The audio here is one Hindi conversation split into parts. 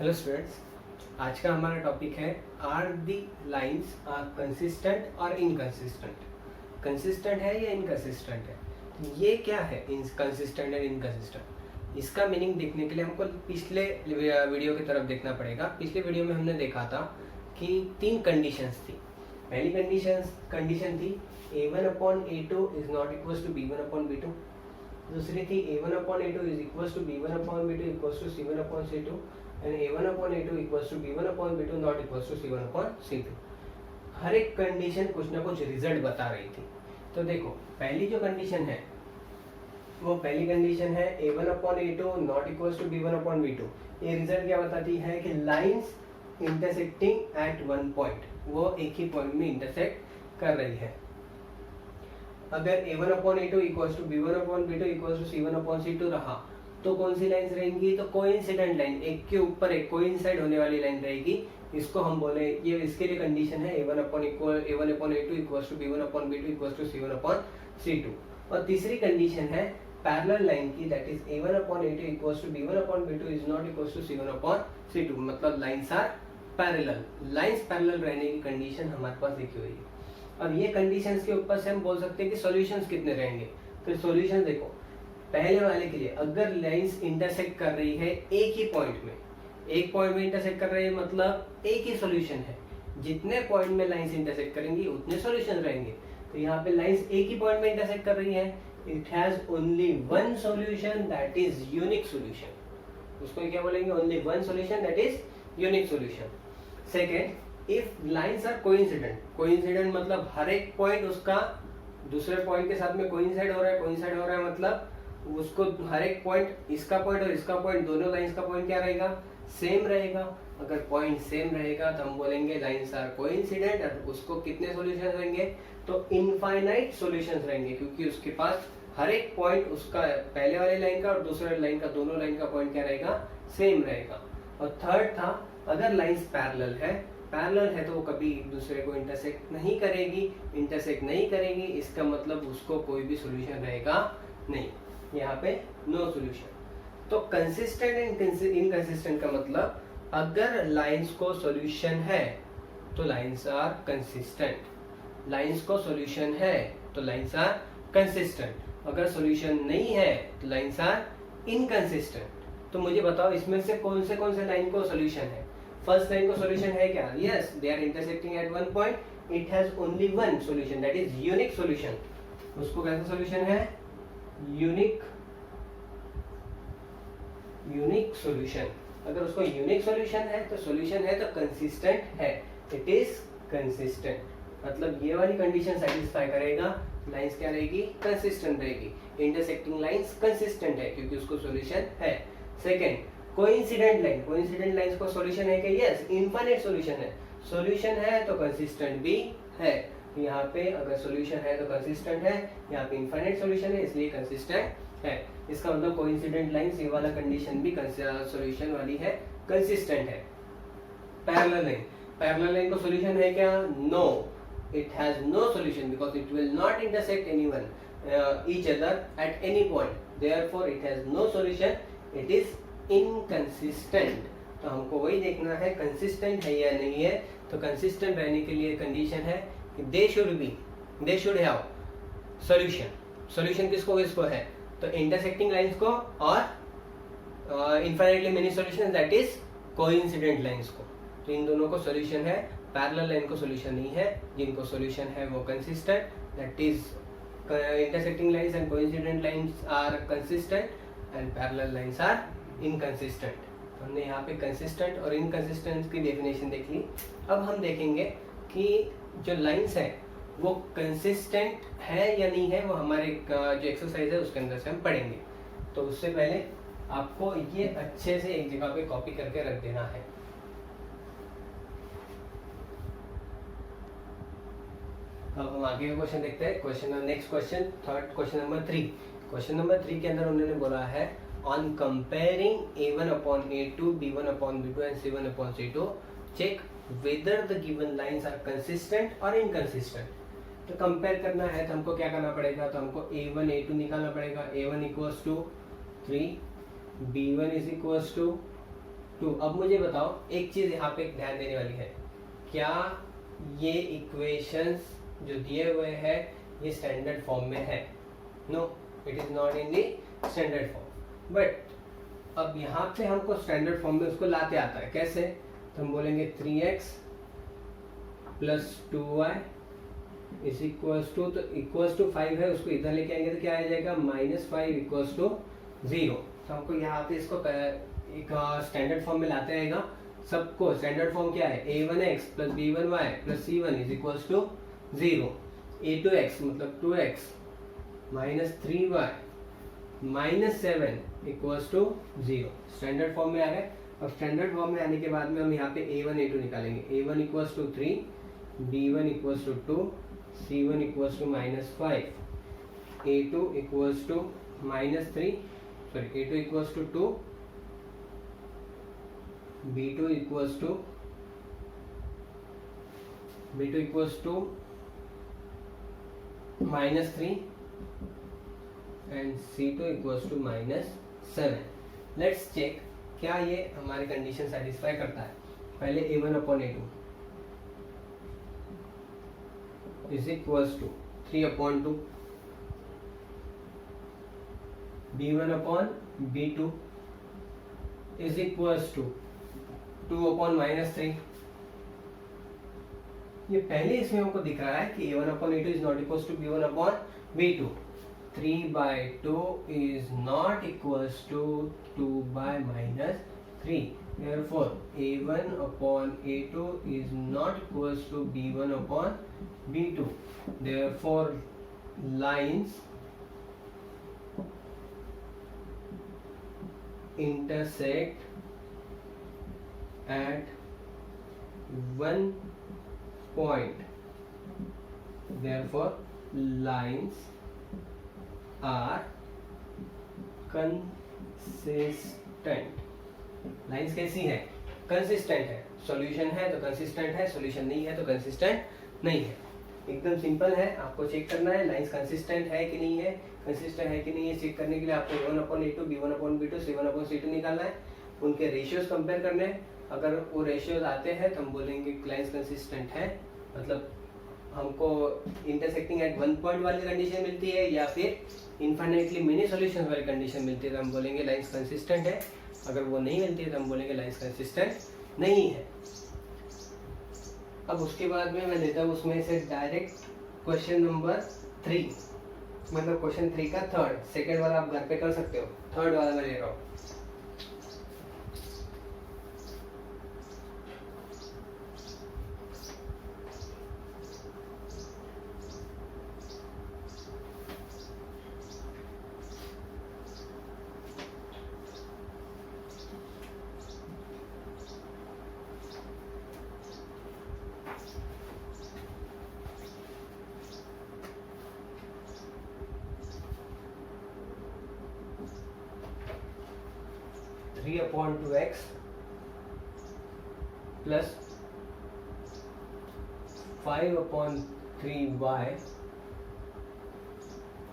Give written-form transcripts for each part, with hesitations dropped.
हेलो स्टूडेंट्स, आज का हमारा टॉपिक है are the lines are consistent और इनकंसिस्टेंट। कंसिस्टेंट है या इनकंसिस्टेंट है, ये क्या है इनकंसिस्टेंट और इनकंसिस्टेंट। इसका मीनिंग देखने के लिए हमको पिछले वीडियो की तरफ देखना पड़ेगा। पिछले वीडियो में हमने देखा था कि तीन कंडीशंस थी। पहली कंडीशन थी a1/a2 is not equal to b1/b2। दूसरी थी a1/a2 is equal to b1/b2 equal to c1/c2 and a1/a2 equal to b1/b2 not equal to c1/c2। हर एक कंडीशन कुछ ना कुछ रिजल्ट बता रही थी। तो देखो, पहली जो कंडीशन है वो पहली कंडीशन है a1/a2 not equal to b1/b2। ये रिजल्ट क्या बताती है कि lines intersecting at one point, वो एक ही पॉइंट में इंटरसेक्ट कर रही है। अगर a1/a2 equal to b1/b2 equal to c1/c2 रहा तो कौन सी लाइंस रहेंगी? तो कोइंसिडेंट लाइन, एक के ऊपर एक कोइंसाइड होने वाली लाइन रहेगी। इसको हम बोले, ये इसके लिए कंडीशन है a1/a2 equal to b1/b2 equal to c1/c2। और तीसरी कंडीशन है पैरेलल लाइन की, that is a1/a2 equal to b1/b2 is not equal to c1/c2। मतलब lines are parallel. Lines parallel रहने की कंडीशन हमारे पास लिखी हुई है। अब ये कंडीशंस के ऊपर से हम बोल सकते हैं कि सॉल्यूशंस कितने रहेंगे। तो सॉल्यूशन देखो, पहले वाले के लिए अगर लाइंस इंटरसेक्ट कर रही है एक ही पॉइंट में, एक पॉइंट में इंटरसेक्ट कर रही है मतलब एक ही सॉल्यूशन है। जितने पॉइंट में लाइंस इंटरसेक्ट करेंगी उतने सॉल्यूशन रहेंगे। तो यहाँ पे लाइंस एक ही पॉइंट में इंटरसेक्ट कर रही है, it has only one solution that is unique solution. उसको क्या बोलेंगे? Only one solution that is unique solution. Second, if lines are coincident, coincident मतलब हर एक पॉइंट उसका दूसरे पॉइंट के साथ में कोइंसाइड हो रहा है। कोइंसाइड हो रहा है मतलब उसको हर एक पॉइंट, इसका पॉइंट और इसका पॉइंट, दोनों लाइंस का पॉइंट क्या रहेगा? सेम रहेगा। अगर पॉइंट सेम रहेगा तो हम बोलेंगे लाइंस आर कोइंसिडेंट। और उसको कितने सॉल्यूशन रहेंगे? तो इनफाइनाइट सॉल्यूशंस रहेंगे, क्योंकि उसके पास हर एक पॉइंट उसका पहले वाले लाइन का और दूसरे लाइन का, दोनों लाइन का पॉइंट क्या रहेगा? सेम रहेगा। और थर्ड था, अगर लाइंस पैरेलल है तो वो कभी एक दूसरे को इंटरसेक्ट नहीं करेगी। इसका मतलब उसको कोई भी सॉल्यूशन रहेगा नहीं, यहाँ पे नो सॉल्यूशन। तो कंसिस्टेंट एंड इनकंसिस्टेंट का मतलब, अगर लाइंस को सॉल्यूशन है तो लाइंस आर कंसिस्टेंट, लाइंस को सॉल्यूशन है तो लाइंस आर कंसिस्टेंट। अगर सॉल्यूशन नहीं है तो लाइंस आर इनकंसिस्टेंट। तो मुझे बताओ, इसमें से कौन से लाइन को सॉल्यूशन है? फर्स्ट लाइन को सॉल्यूशन है क्या? Yes, they are intersecting at one point, it has only one solution that is unique solution. उसको कैसा सॉल्यूशन है? Unique solution. अगर उसको यूनिक सॉल्यूशन है तो कंसिस्टेंट है, इट इज कंसिस्टेंट। मतलब ये वाली कंडीशन सेटिस्फाई करेगा, लाइंस क्या रहेगी? कंसिस्टेंट रहेगी। इंटरसेक्टिंग लाइंस कंसिस्टेंट है क्योंकि उसको सॉल्यूशन है। सेकंड, कोइंसिडेंट लाइंस को सॉल्यूशन है कि यस, इनफाइनाइट सॉल्यूशन है। सॉल्यूशन है तो कंसिस्टेंट भी है। यहाँ पे अगर सॉल्यूशन है तो कंसिस्टेंट है, यहाँ पे इनफाइनाइट सॉल्यूशन है इसलिए कंसिस्टेंट है। इसका मतलब कोइंसिडेंट लाइंस, ये वाला कंडीशन भी सॉल्यूशन वाली है, कंसिस्टेंट है। पैरेलल लाइन को सॉल्यूशन है क्या? No, it has no solution because it will not intersect anyone each other at any point, therefore it has no solution, it is inconsistent। तो हमको वही देखना है कंसिस्टेंट है या नहीं है। तो कंसिस्टेंट रहने के लिए कंडीशन है कि दे शुड हैव सॉल्यूशन। किसको है? तो इंटरसेक्टिंग लाइंस को और infinitely many solution that is coincident lines को। तो इन दोनों को सॉल्यूशन है, पैरेलल लाइन को सॉल्यूशन नहीं है। जिनको सॉल्यूशन है वो consistent, that is intersecting lines and coincident lines are consistent and parallel lines are inconsistent. तो हमने यहाँ पे कंसिस्टेंट और इनकंसिस्टेंट की डेफिनेशन देख ली। अब हम देखेंगे कि जो लाइंस है वो कंसिस्टेंट है या नहीं है, वो हमारे जो एक्सरसाइज है उसके अंदर से हम पढ़ेंगे। तो उससे पहले आपको ये अच्छे से एक जगह पे कॉपी करके रख देना है। अब हम आगे का क्वेश्चन देखते हैं। Next question, third question number 3। Question number 3 के अंदर उन्होंने बोला है, on comparing a1/a2 b1/b2 and c1/c2 check whether the given lines are consistent और इनकंसिस्टेंट। तो कंपेयर करना है तो हमको क्या करना पड़ेगा? तो हमको a1 a2 निकालना पड़ेगा। a1 equals to 3, b1 is equals to 2। अब मुझे बताओ एक चीज़ यहाँ पे ध्यान देने वाली है, क्या ये इक्वेशंस जो दिए हुए हैं ये स्टैंडर्ड फॉर्म में है? No, it is not in the standard form. But अब यहाँ पे हमको स्टैंडर्ड फॉर्म में उसको लाते आता है। कैसे? तो हम बोलेंगे 3x plus 2y is equals to, तो इक्वल्स टू 5 है, उसको इधर लेके आएंगे तो क्या आ जाएगा -5 इक्वल्स टू 0। तो हमको यहाँ पे इसको एक स्टैंडर्ड फॉर्म में लाते आएगा। सबको स्टैंडर्ड फॉर्म क्या है? a1x plus b1y plus c1 is equals to 0। a2x मतलब 2x minus 3y minus 7 equals to 0। Standard form में आ गए। अब स्टैंडर्ड फॉर्म में आने के बाद में हम यहाँ पे a1 a2 निकालेंगे। a1 equals to 3, b1 equals to 2, c1 equals to -5, a2 equals to -3, sorry a2 equals to 2, b2 equals to -3 and c2 equals to -7। Let's check क्या ये हमारी कंडीशन सेटिस्फाई करता है। पहले a1 upon a2 is equals to 3 upon 2, b1 upon b2 is equals to 2 upon -3। ये पहले इसमें हमको दिख रहा है कि a1 upon a2 is not equals to b1 upon b2। 3/2 is not equals to 2/-3. Therefore, a1 upon a2 is not equals to b1 upon b2. Therefore, lines intersect at one point. Therefore, lines are consistent. Lines कैसी है? कंसिस्टेंट है। सॉल्यूशन है तो कंसिस्टेंट है, सॉल्यूशन नहीं है तो कंसिस्टेंट नहीं है। एकदम सिंपल है। आपको चेक करना है लाइंस कंसिस्टेंट है कि नहीं है। कंसिस्टेंट है कि नहीं है चेक करने के लिए आपको a1 upon a2, b1 upon b2, c1 upon c2 निकालना है। उनके रेशियोज कंपेयर करने हैं। अगर वो रेशियोज आते हैं तो हम बोलेंगे लाइंस कंसिस्टेंट है, मतलब हमको इंटरसेक्टिंग एट वन पॉइंट वाली कंडीशन मिलती है या फिर इनफाइनाइटली मेनी सॉल्यूशंस वाली कंडीशन मिलती है तो हम बोलेंगे लाइंस कंसिस्टेंट है। अगर वो नहीं मिलती है तो हम बोलेंगे लाइंस कंसिस्टेंट नहीं है। अब उसके बाद में मैं लेता हूँ उसमें से डायरेक्ट क्वेश्चन नंबर 3, मतलब क्वेश्चन 3 का थर्ड। सेकेंड वाला आप घर पे कर सकते हो, थर्ड वाला मैं ले रहा हूँ। Three upon 2x plus 5 upon 3y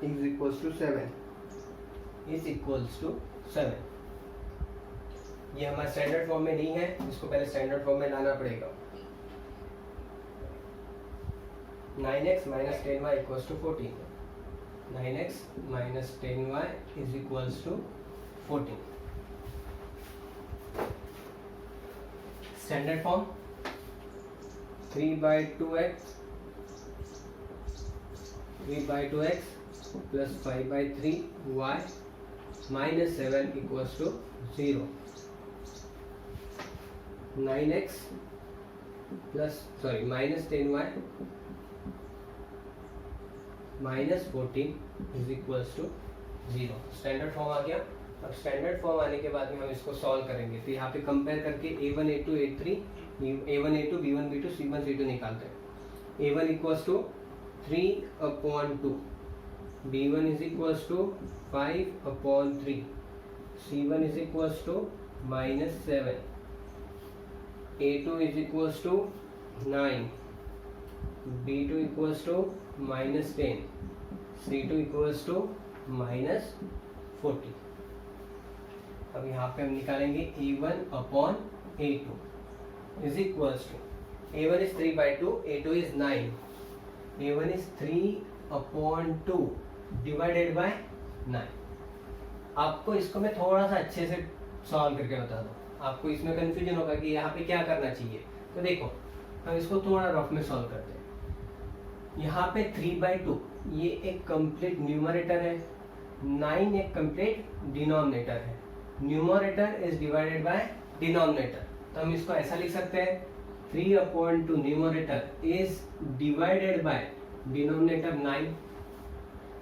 is equals to 7 is equals to 7। ये हमारा स्टैंडर्ड फॉर्म में नहीं है, इसको पहले स्टैंडर्ड फॉर्म में लाना पड़ेगा। 9x minus 10y equals to 14। 9x minus 10y is equals to 14। Standard form 3/2x plus 5/3y minus 7 equals to 0। 9x plus sorry minus 10y minus 14 is equals to 0। Standard form आ गया। अब स्टैंडर्ड फॉर्म आने के बाद में हम इसको सॉल्व करेंगे। तो यहाँ पे कंपेयर करके a1 a2 a3 a1 a2 b1 b2 c1 c2 निकालते हैं। a1 equals to 3 upon 2, b1 is equals to 5 upon 3, c1 is equals to -7, a2 is equals to 9, b2 equals to -10, c2 equals to -40। अब यहाँ पे हम निकालेंगे A1 upon A2 is equals to A1 is 3/2, A2 is 9, A1 is 3/2 divided by 9। आपको इसको मैं थोड़ा सा अच्छे से सॉल्व करके बता दूं, आपको इसमें कंफ्यूजन होगा कि यहाँ पे क्या करना चाहिए। तो देखो हम इसको थोड़ा रफ में सॉल्व करते हैं। यहाँ पे 3/2 ये एक कंप्लीट न्यूमरेटर है, 9 एक कंप्लीट डिनोमिनेटर है। Numerator is divided by denominator, तो हम इसको ऐसा लिख सकते हैं 3/2 numerator is divided by denominator 9।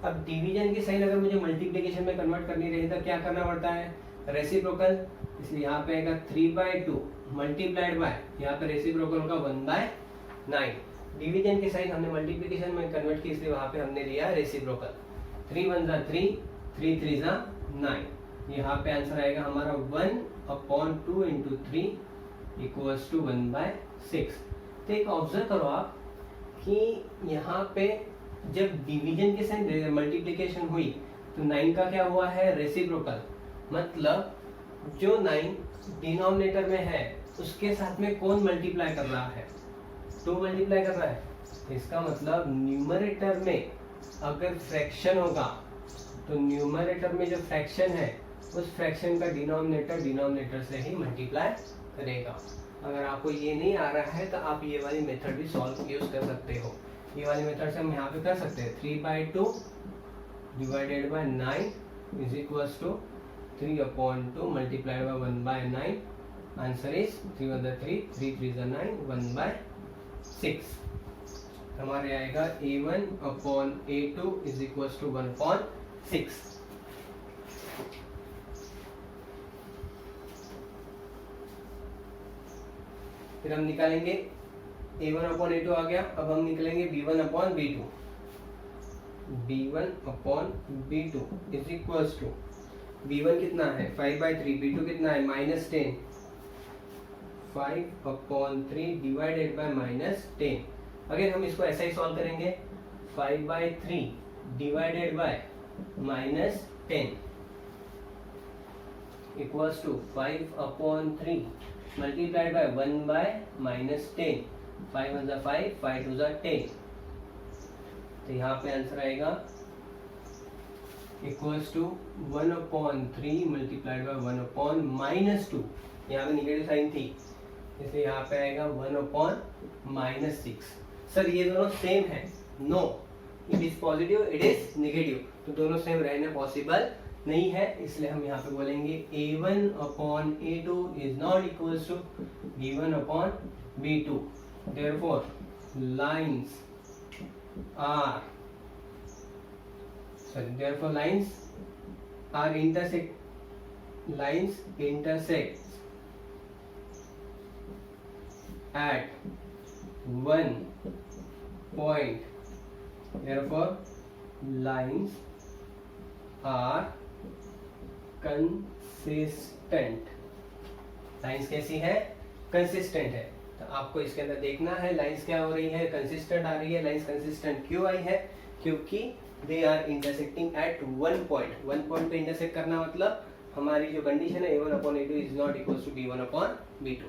अब डिवीजन की साइन अगर मुझे मल्टीप्लिकेशन में कन्वर्ट करनी रही तो क्या करना पड़ता है, रेसिप्रोकल। इसलिए यहाँ पे आएगा 3/2 मल्टीप्लाइड बाय, यहाँ पे रेसिप्रोकल होगा 1/9। डिवीजन की साइन हमने मल्टीप्लिकेशन में कन्वर्ट की, इसलिए वहां पे हमने लिया रेसिप्रोकल। 3 1 जा 3, 3 3 जा 9। यहाँ पे आंसर आएगा हमारा 1/2 इंटू 3 इक्वल्स टू 1/6। तो एक ऑब्जर्व करो आप कि यहाँ पे जब डिवीजन के साइन मल्टीप्लिकेशन हुई तो 9 का क्या हुआ है, रेसिप्रोकल। मतलब जो 9 डिनोमिनेटर में है उसके साथ में कौन मल्टीप्लाई कर रहा है, 2 मल्टीप्लाई कर रहा है। इसका मतलब न्यूमरेटर में अगर फ्रैक्शन होगा तो न्यूमरेटर में जो फ्रैक्शन है उस फ्रैक्शन का डिनोमिनेटर से ही मल्टीप्लाई करेगा। अगर आपको ये नहीं आ रहा है तो आप ये वाली मेथड भी सॉल्व यूज कर सकते हो। ये वाली मेथड से हम यहाँ पे कर सकते हैं 3/2 divided by 9 is equals to 3/2 multiplied by 1/9। Answer is 3 1 3, 3 3 9, 1/6। हमारे आएगा A1 upon A2 is equals to 1/6। फिर हम निकालेंगे A1 अपॉन A2 आ गया। अब हम निकलेंगे B1 upon B2। B1 upon B2 is equals to B1 कितना है 5/3, B2 कितना है -10, 5/3 डिवाइडेड बाय -10। अगर हम इसको ऐसा ही सॉल्व करेंगे 5/3 divided by -10 equals to 5/3 multiplied by 1/-10। 5 1 जा 5, 5 2 जा 10। तो यहाँ पे आंसर आएगा इक्वल्स टू 1/3 मल्टीप्लाइड बाय 1/-2। यहाँ पे निगेटिव साइन थी इसलिए यहाँ पे आएगा 1/-6। सर ये दोनों सेम है, no, it is positive it is negative, तो दोनों सेम रहना पॉसिबल नहीं है। इसलिए हम यहाँ पे बोलेंगे A1 upon A2 is not equals to B1 upon B2। Therefore, lines are intersect at one point. Therefore, lines are consistent. Lines कैसी है, कंसिस्टेंट है। तो आपको इसके अंदर देखना है लाइंस क्या हो रही है, कंसिस्टेंट आ रही है। लाइंस कंसिस्टेंट क्यों आई है, क्योंकि they are intersecting at one point पे इंटरसेक्ट करना, मतलब हमारी जो कंडीशन है A1 upon A2 is not equal to B1 upon B2।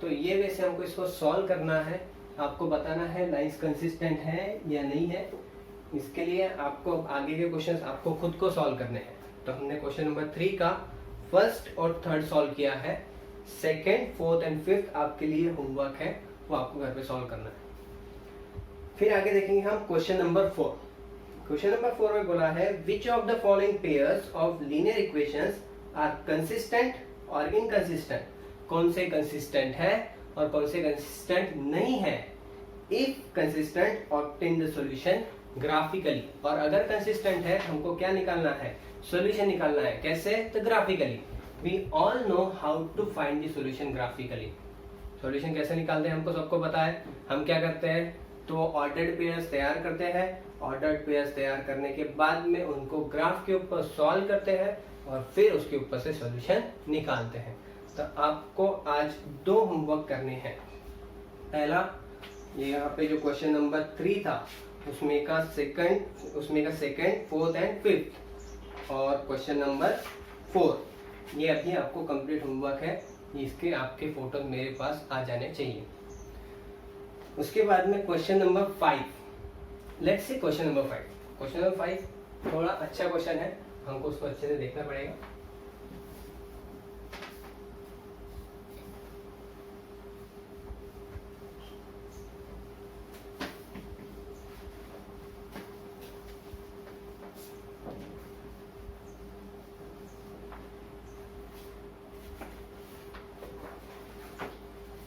तो ये वैसे हमको इसको सॉल्व करना है, आपको बताना है लाइंस कंसिस्टेंट है या नहीं है। इसके लिए आपको आगे के क्वेश्चंस आपको खुद को सॉल्व करने हैं। तो हमने क्वेश्चन नंबर 3 का फर्स्ट और थर्ड सॉल्व किया है, सेकेंड, फोर्थ एंड फिफ्थ आपके लिए होमवर्क है, वो आपको घर पे सॉल्व करना है। फिर आगे देखेंगे हम क्वेश्चन नंबर 4। क्वेश्चन नंबर 4 में बोला है which of the following pairs of linear equations are consistent और इनकंसिस्टेंट। कौन से कंसिस्टेंट है और कौन से कंसिस्टेंट नहीं है। If consistent obtain the solution graphically, और अगर कंसिस्टेंट है हमको क्या निकालना है, सॉल्यूशन निकालना है। कैसे, तो graphically. We all know how to find the solution graphically. Solution कैसे निकालते हैं हमको सबको पता है। हम क्या करते हैं, तो ऑर्डर्ड पेयर्स तैयार करते हैं। ऑर्डर्ड पेयर्स तैयार करने के बाद में उनको ग्राफ के ऊपर सॉल्व करते हैं और फिर उसके ऊपर से सॉल्यूशन निकालते हैं। तो आपको आज 2 होमवर्क करने हैं। पहला, ये यहाँ पे जो क्वेश्चन नंबर 3 था उसमें का सेकंड, फोर्थ एंड फिफ्थ, और क्वेश्चन नंबर 4 ये अभी आपको कंप्लीट होमवर्क है, इसके आपके फोटो मेरे पास आ जाने चाहिए। उसके बाद में question number 5, let's see question number 5। Question number 5 थोड़ा अच्छा क्वेश्चन है, हमको उसको अच्छे से देखना पड़ेगा।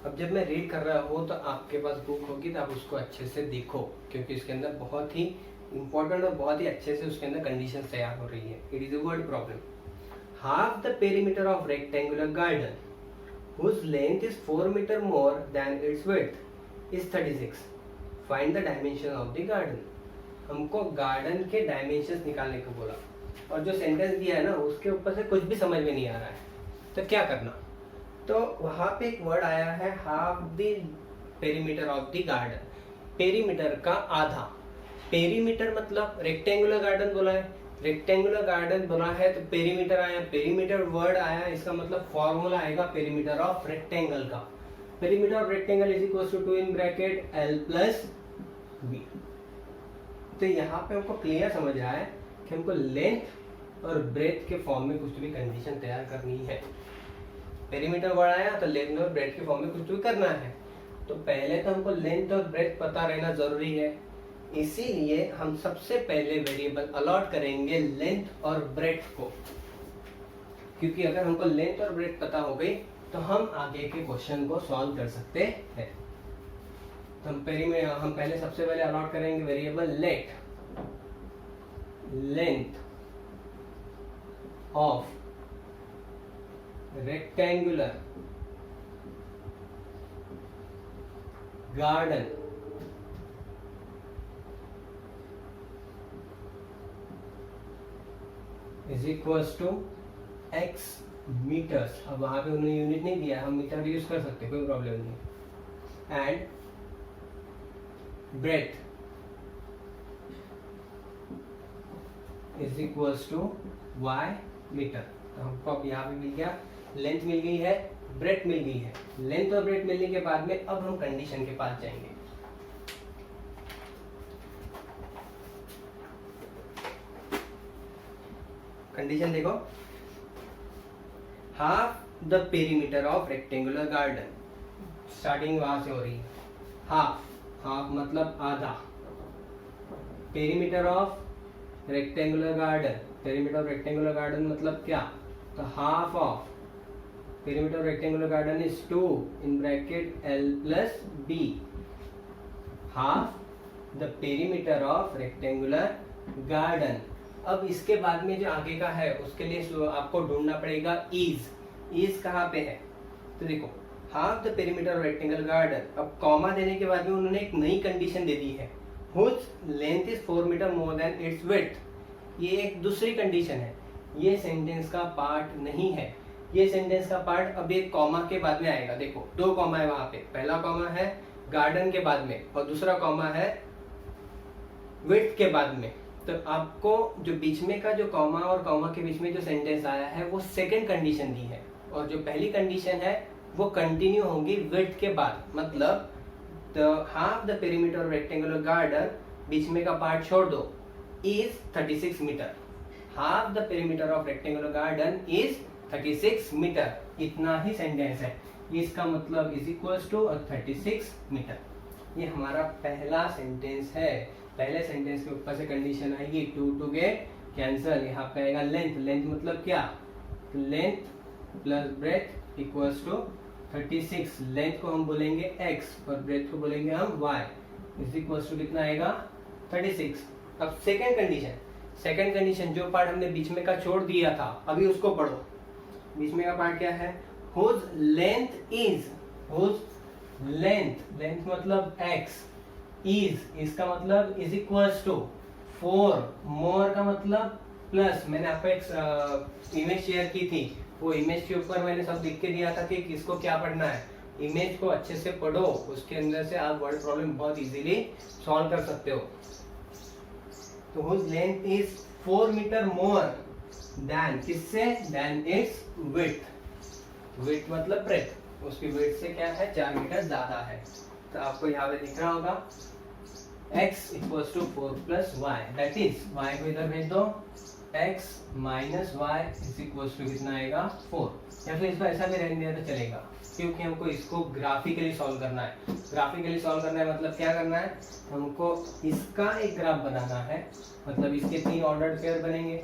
अब जब मैं रीड कर रहा हूँ तो आपके पास बुक होगी तो आप उसको अच्छे से देखो, क्योंकि इसके अंदर बहुत ही इंपॉर्टेंट और बहुत ही अच्छे से उसके अंदर कंडीशन तैयार हो रही है। It is a word problem. Half the perimeter of rectangular garden whose length is 4 meter more than its width is 36. Find the dimension of the garden. हमको गार्डन के डायमेंशंस निकालने को बोला, और जो सेंटेंस दिया है ना उसके ऊपर से कुछ भी समझ में नहीं आ रहा है, तो क्या करना। तो वहां पे एक वर्ड आया है half the perimeter of the garden, perimeter का आधा। पेरीमीटर मतलब रेक्टेंगुलर गार्डन बोला है, रेक्टेंगुलर गार्डन बोला है तो पेरीमीटर आया, पेरीमीटर वर्ड आया, इसका मतलब फॉर्मूला आएगा पेरीमीटर ऑफ रेक्टेंगल का। Perimeter of rectangle is equal to 2 in bracket L plus B। तो यहाँ पे हमको क्लियर समझ रहा है कि हमको लेंथ और ब्रेथ के फॉर्म में कुछ भी कंडीशन तैयार करनी है। पेरीमीटर वर्ड आया तो लेंथ और ब्रेथ के फॉर्म में कुछ भी करना है, तो पहले तो हमको लेंथ और ब्रेथ पता रहना जरूरी है। इसीलिए हम सबसे पहले वेरिएबल अलॉट करेंगे लेंथ और ब्रेथ को, क्योंकि अगर हमको लेंथ और ब्रेथ पता हो गई तो हम आगे के क्वेश्चन को सॉल्व कर सकते हैं। तो हम पहले सबसे पहले अलॉट करेंगे variable length of rectangular garden is equals to x metres. अब वहां पे उन्होंने यूनिट नहीं दिया, हम मीटर भी यूज कर सकते, कोई प्रॉब्लम नहीं। And breadth is equals to y metre. तो हमको अब यहाँ पे मिल गया, लेंथ मिल गई है, ब्रेथ मिल गई है। लेंथ और ब्रेथ मिलने के बाद में अब हम कंडीशन के पास जाएंगे। कंडीशन देखो, half the perimeter of rectangular garden, starting वहां से हो रही है। हाफ मतलब आधा, perimeter of rectangular garden, perimeter of rectangular garden मतलब क्या, तो half of perimeter of rectangular garden is 2 in bracket L plus B। Half the perimeter of rectangular garden. अब इसके बाद में जो आगे का है उसके लिए आपको ढूंढना पड़ेगा इज कहाँ पे है। तो देखो half the perimeter of rectangle garden, अब कॉमा देने के बाद में उन्होंने एक नई कंडीशन दे दी है, whose length is 4 metre more than its width. ये एक दूसरी कंडीशन है, ये सेंटेंस का पार्ट नहीं है। ये सेंटेंस का पार्ट अब एक कॉमा के बाद में आएगा। देखो 2 कॉमा है वहां पे, पहला कॉमा है गार्डन के बाद में और दूसरा कॉमा है विड्थ के बाद में। तो आपको जो बीच में का जो कॉमा और कॉमा के बीच में जो सेंटेंस आया है वो सेकंड कंडीशन दी है, और जो पहली कंडीशन है वो कंटिन्यू होगी विड्थ के बाद। मतलब the half the perimeter of rectangular garden, बीच में का पार्ट छोड़ दो, is 36 metre. Half the perimeter of rectangular garden is 36 metre. इतना ही सेंटेंस है, इसका मतलब इज इक्वल्स टू 36 मीटर। ये हमारा पहला सेंटेंस है। पहले सेंटेंस के ऊपर से कंडीशन आएगी 2 गेट कैंसल। यहाँ पे आएगा लेंथ, लेंथ मतलब क्या, length plus breadth equals to 36। Length को हम बोलेंगे x और ब्रेथ को बोलेंगे हम y, इज इक्वल्स टू कितना आएगा 36। अब सेकंड कंडीशन जो पार्ट हमने बीच में का छोड़ दिया था अभी उसको पढ़ो। बीच में का पार्ट क्या है, whose length is, whose length मतलब x, इज इसका मतलब इज इक्वल्स टू 4, मोर का मतलब प्लस। मैंने आपको एक इमेज शेयर की थी, वो इमेज के ऊपर मैंने सब लिख के दिया था कि किसको क्या पढ़ना है। इमेज को अच्छे से पढ़ो, उसके अंदर से आप वर्ड प्रॉब्लम बहुत इजीली सॉल्व कर सकते हो। तो whose length is 4 metre more than किससे, देन इट्स विड्थ, विड्थ मतलब ब्रेथ, उसकी विड्थ से क्या है 4 मीटर ज्यादा है। तो आपको यहाँ पे दिख रहा होगा x equals to 4 plus y, that is y को इधर भेज दो, x minus y is equals to कितना आएगा 4, या फिर इसको ऐसा भी रहने दिया तो चलेगा, क्योंकि हमको इसको ग्राफिकली सॉल्व करना है। ग्राफिकली सॉल्व करना है मतलब क्या करना है, हमको इसका एक ग्राफ बनाना है, मतलब इसके 3 ऑर्डर्ड पेयर बनेंगे,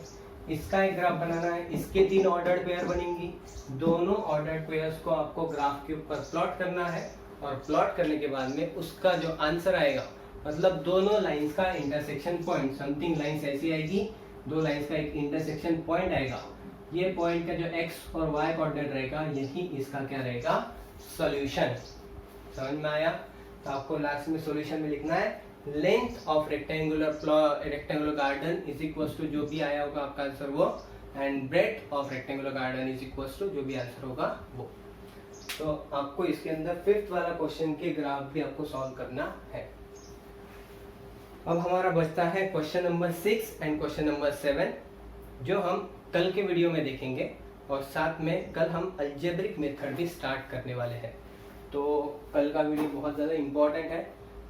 इसका एक ग्राफ बनाना है, इसके 3 ऑर्डर्ड पेयर बनेंगी, दोनों ऑर्डर्ड पेयर्स को आपको ग्राफ के ऊपर प्लॉट करना है, और प्लॉट करने के बाद में उसका जो आंसर आएगा, मतलब दोनों लाइंस का इंटरसेक्शन पॉइंट, समथिंग लाइंस ऐसी आएगी, 2 लाइंस का एक इंटरसेक्शन पॉइंट आएगा, ये पॉइंट का जो x और y कोऑर्डिनेट रहेगा, यही इसका क्या रहेगा सॉल्यूशन। समझ में आया? तो आपको लास्ट में सॉल्यूशन में लिखना है length of rectangular garden is equals to जो भी आया होगा आपका आंसर वो, and breadth of rectangular garden is equals to जो भी आंसर होगा वो। तो आपको इसके अंदर 5th वाला क्वेश्चन के ग्राफ भी आपको सॉल्व करना है। अब हमारा बचता है question number 6 and question number 7, जो हम कल के वीडियो में देखेंगे, और साथ में कल हम अलजेब्रिक मेथड भी स्टार्ट करने वाले हैं। तो कल का वीडियो बहुत ज़्यादा इम्पोर्टेंट है,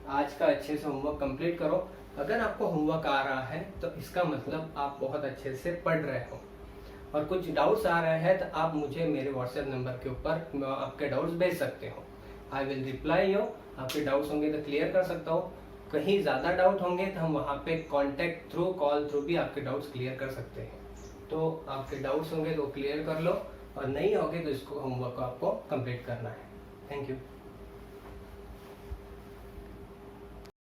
आज का अच्छे से होमवर्क कंप्लीट करो। अगर आपको होमवर्क आ रहा है तो इसका मतलब आप बहुत अच्छे से पढ़ रहे हो, और कुछ डाउट्स आ रहे हैं तो आप मुझे मेरे व्हाट्सएप नंबर के ऊपर आपके डाउट्स भेज सकते हो, आई विल रिप्लाई यू। आपके डाउट्स होंगे तो क्लियर कर सकता हूँ, कहीं ज़्यादा डाउट होंगे तो हम वहाँ पे कॉन्टैक्ट थ्रू, कॉल थ्रू भी आपके डाउट्स क्लियर कर सकते हैं। तो आपके डाउट्स होंगे तो क्लियर कर लो, और नहीं होंगे तो इसको होमवर्क को आपको कंप्लीट करना है। Thank you.